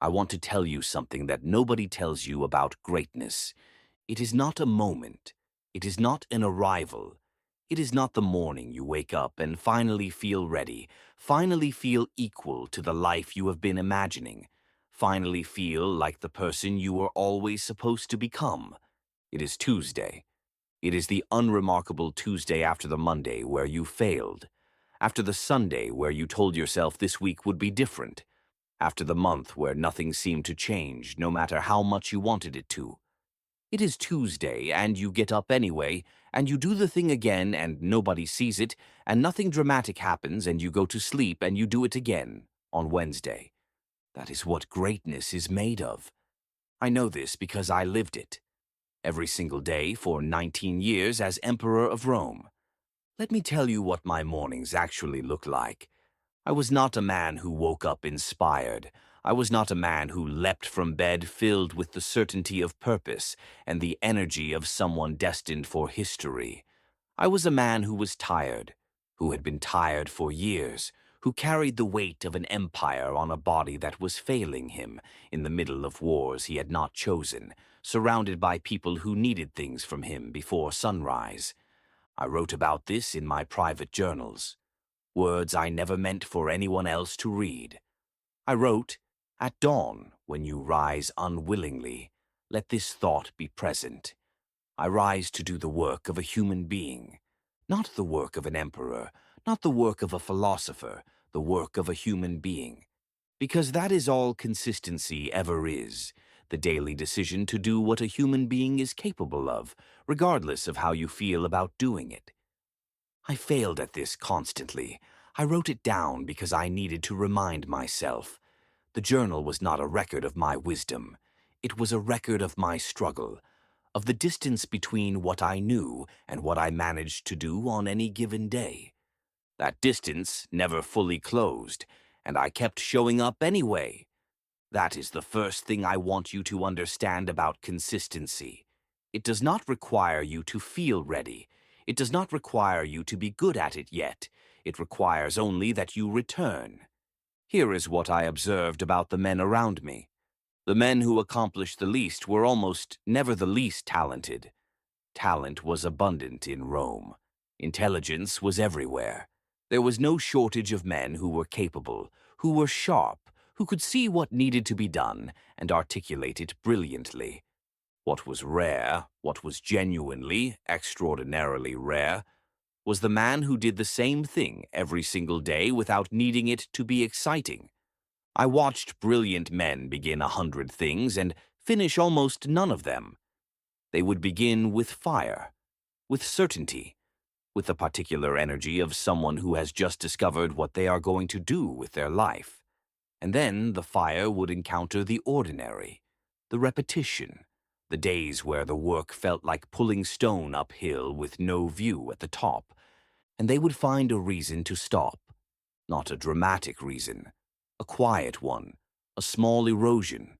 I want to tell you something that nobody tells you about greatness. It is not a moment. It is not an arrival. It is not the morning you wake up and finally feel ready, finally feel equal to the life you have been imagining, finally feel like the person you were always supposed to become. It is Tuesday. It is the unremarkable Tuesday after the Monday where you failed, after the Sunday where you told yourself this week would be different, after the month where nothing seemed to change no matter how much you wanted it to. It is Tuesday, and you get up anyway, and you do the thing again, and nobody sees it, and nothing dramatic happens, and you go to sleep, and you do it again on Wednesday. That is what greatness is made of. I know this because I lived it. Every single day for 19 years as Emperor of Rome. Let me tell you what my mornings actually look like. I was not a man who woke up inspired. I was not a man who leapt from bed filled with the certainty of purpose and the energy of someone destined for history. I was a man who was tired, who had been tired for years, who carried the weight of an empire on a body that was failing him in the middle of wars he had not chosen, surrounded by people who needed things from him before sunrise. I wrote about this in my private journals. Words I never meant for anyone else to read. I wrote, "At dawn, when you rise unwillingly, let this thought be present. I rise to do the work of a human being, not the work of an emperor, not the work of a philosopher, the work of a human being. Because that is all consistency ever is, the daily decision to do what a human being is capable of, regardless of how you feel about doing it." I failed at this constantly. I wrote it down because I needed to remind myself. The journal was not a record of my wisdom. It was a record of my struggle, of the distance between what I knew and what I managed to do on any given day. That distance never fully closed, and I kept showing up anyway. That is the first thing I want you to understand about consistency. It does not require you to feel ready. It does not require you to be good at it yet. It requires only that you return. Here is what I observed about the men around me. The men who accomplished the least were almost never the least talented. Talent was abundant in Rome. Intelligence was everywhere. There was no shortage of men who were capable, who were sharp, who could see what needed to be done and articulate it brilliantly. What was rare, what was genuinely, extraordinarily rare, was the man who did the same thing every single day without needing it to be exciting. I watched brilliant men begin 100 things and finish almost none of them. They would begin with fire, with certainty, with the particular energy of someone who has just discovered what they are going to do with their life. And then the fire would encounter the ordinary, the repetition, the days where the work felt like pulling stone uphill with no view at the top, and they would find a reason to stop. Not a dramatic reason, a quiet one, a small erosion.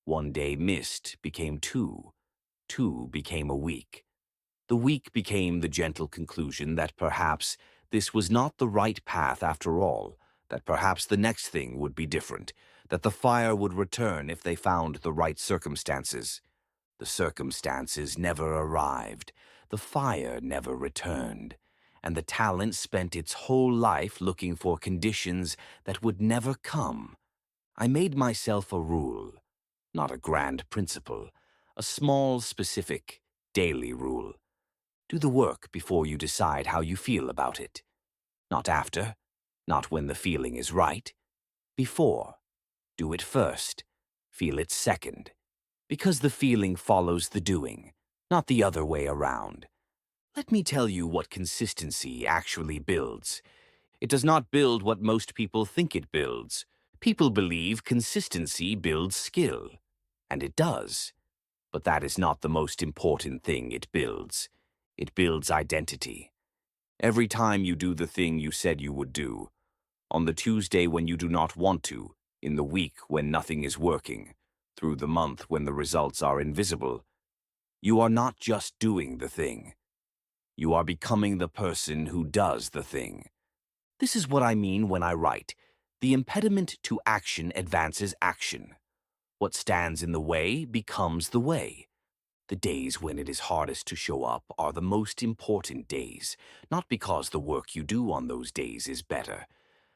One day missed became two, two became a week. The week became the gentle conclusion that perhaps this was not the right path after all, that perhaps the next thing would be different, that the fire would return if they found the right circumstances. The circumstances never arrived, the fire never returned, and the talent spent its whole life looking for conditions that would never come. I made myself a rule, not a grand principle, a small, specific, daily rule. Do the work before you decide how you feel about it. Not after, not when the feeling is right. Before. Do it first. Feel it second. Because the feeling follows the doing, not the other way around. Let me tell you what consistency actually builds. It does not build what most people think it builds. People believe consistency builds skill, and it does. But that is not the most important thing it builds. It builds identity. Every time you do the thing you said you would do, on the Tuesday when you do not want to, in the week when nothing is working, through the month when the results are invisible, you are not just doing the thing. You are becoming the person who does the thing. This is what I mean when I write, "The impediment to action advances action." What stands in the way becomes the way. The days when it is hardest to show up are the most important days, not because the work you do on those days is better,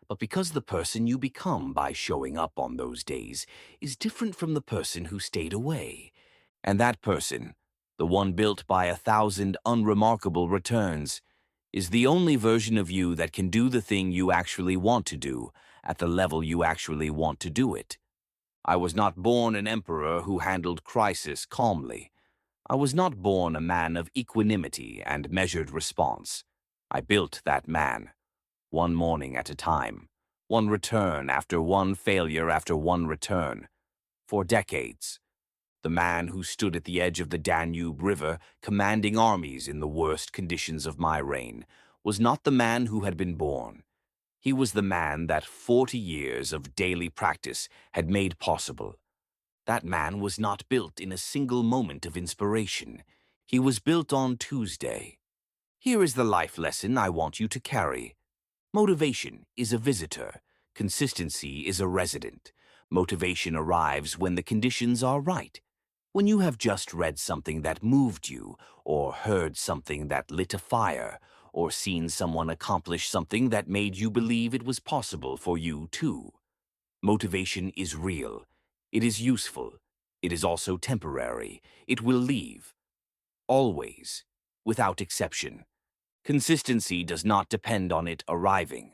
but because the person you become by showing up on those days is different from the person who stayed away. And that person, the one built by 1,000 unremarkable returns, is the only version of you that can do the thing you actually want to do at the level you actually want to do it. I was not born an emperor who handled crisis calmly. I was not born a man of equanimity and measured response. I built that man, one morning at a time, one return after one failure after one return, for decades. The man who stood at the edge of the Danube River, commanding armies in the worst conditions of my reign, was not the man who had been born. He was the man that 40 years of daily practice had made possible. That man was not built in a single moment of inspiration. He was built on Tuesday. Here is the life lesson I want you to carry. Motivation is a visitor. Consistency is a resident. Motivation arrives when the conditions are right. When you have just read something that moved you, or heard something that lit a fire, or seen someone accomplish something that made you believe it was possible for you too. Motivation is real. It is useful. It is also temporary. It will leave. Always. Without exception. Consistency does not depend on it arriving.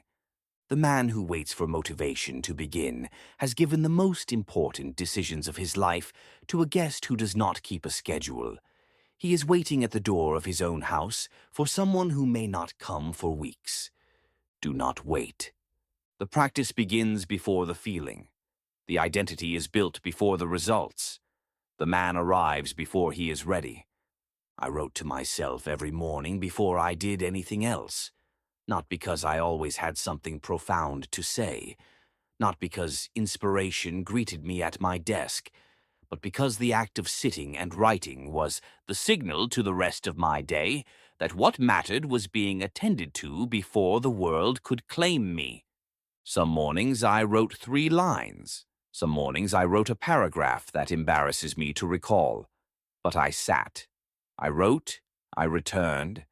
The man who waits for motivation to begin has given the most important decisions of his life to a guest who does not keep a schedule. He is waiting at the door of his own house for someone who may not come for weeks. Do not wait. The practice begins before the feeling. The identity is built before the results. The man arrives before he is ready. I wrote to myself every morning before I did anything else. Not because I always had something profound to say, not because inspiration greeted me at my desk, but because the act of sitting and writing was the signal to the rest of my day that what mattered was being attended to before the world could claim me. Some mornings I wrote 3 lines. Some mornings I wrote a paragraph that embarrasses me to recall. But I sat. I wrote. I returned.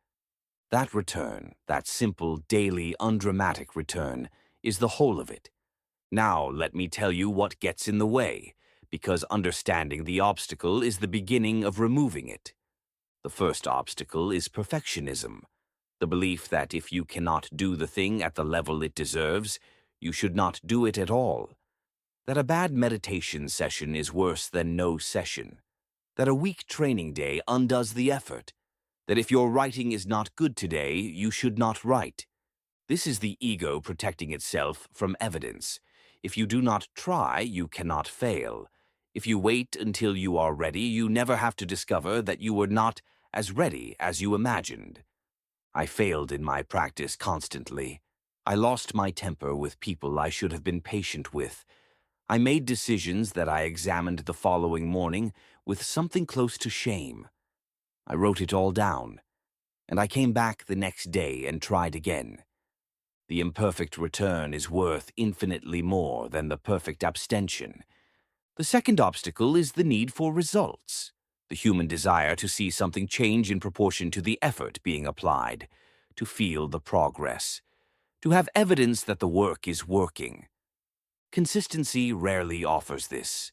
That return, that simple, daily, undramatic return, is the whole of it. Now let me tell you what gets in the way, because understanding the obstacle is the beginning of removing it. The first obstacle is perfectionism, the belief that if you cannot do the thing at the level it deserves, you should not do it at all. That a bad meditation session is worse than no session. That a weak training day undoes the effort. That if your writing is not good today, you should not write. This is the ego protecting itself from evidence. If you do not try, you cannot fail. If you wait until you are ready, you never have to discover that you were not as ready as you imagined. I failed in my practice constantly. I lost my temper with people I should have been patient with. I made decisions that I examined the following morning with something close to shame. I wrote it all down, and I came back the next day and tried again. The imperfect return is worth infinitely more than the perfect abstention. The second obstacle is the need for results, the human desire to see something change in proportion to the effort being applied, to feel the progress, to have evidence that the work is working. Consistency rarely offers this.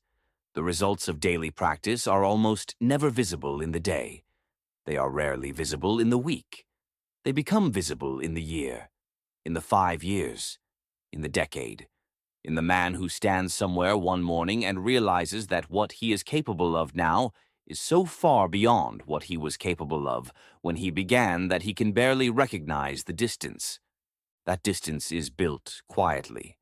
The results of daily practice are almost never visible in the day. They are rarely visible in the week. They become visible in the year, in the 5 years, in the decade, in the man who stands somewhere one morning and realizes that what he is capable of now is so far beyond what he was capable of when he began that he can barely recognize the distance. That distance is built quietly,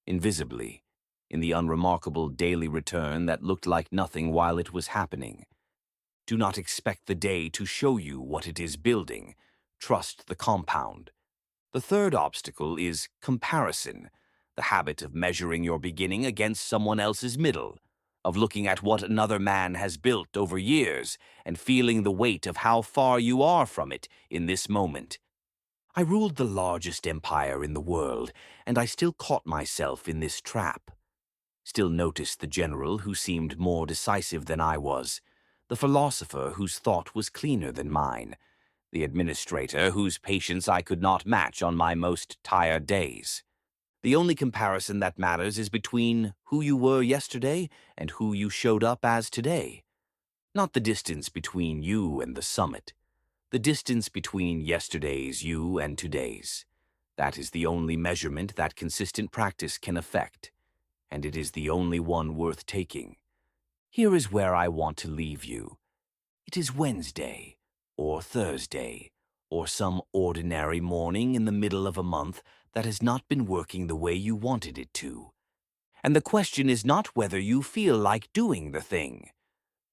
invisibly, in the unremarkable daily return that looked like nothing while it was happening. Do not expect the day to show you what it is building. Trust the compound. The third obstacle is comparison, the habit of measuring your beginning against someone else's middle, of looking at what another man has built over years and feeling the weight of how far you are from it in this moment. I ruled the largest empire in the world, and I still caught myself in this trap. Still noticed the general who seemed more decisive than I was, the philosopher whose thought was cleaner than mine, the administrator whose patience I could not match on my most tired days. The only comparison that matters is between who you were yesterday and who you showed up as today. Not the distance between you and the summit, the distance between yesterday's you and today's. That is the only measurement that consistent practice can affect, and it is the only one worth taking. Here is where I want to leave you. It is Wednesday, or Thursday, or some ordinary morning in the middle of a month that has not been working the way you wanted it to. And the question is not whether you feel like doing the thing.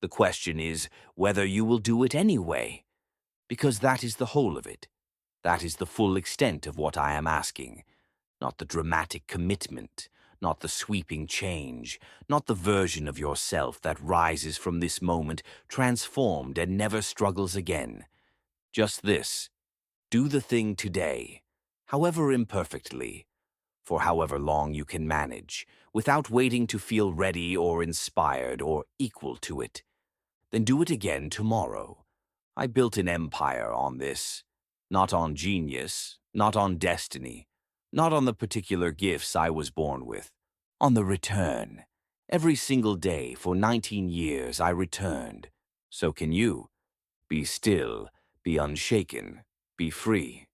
The question is whether you will do it anyway, because that is the whole of it. That is the full extent of what I am asking. Not the dramatic commitment, not the sweeping change, not the version of yourself that rises from this moment transformed and never struggles again. Just this: do the thing today, however imperfectly, for however long you can manage, without waiting to feel ready or inspired or equal to it. Then do it again tomorrow. I built an empire on this, not on genius, not on destiny, not on the particular gifts I was born with, on the return. Every single day for 19 years I returned. So can you. Be still, be unshaken, be free.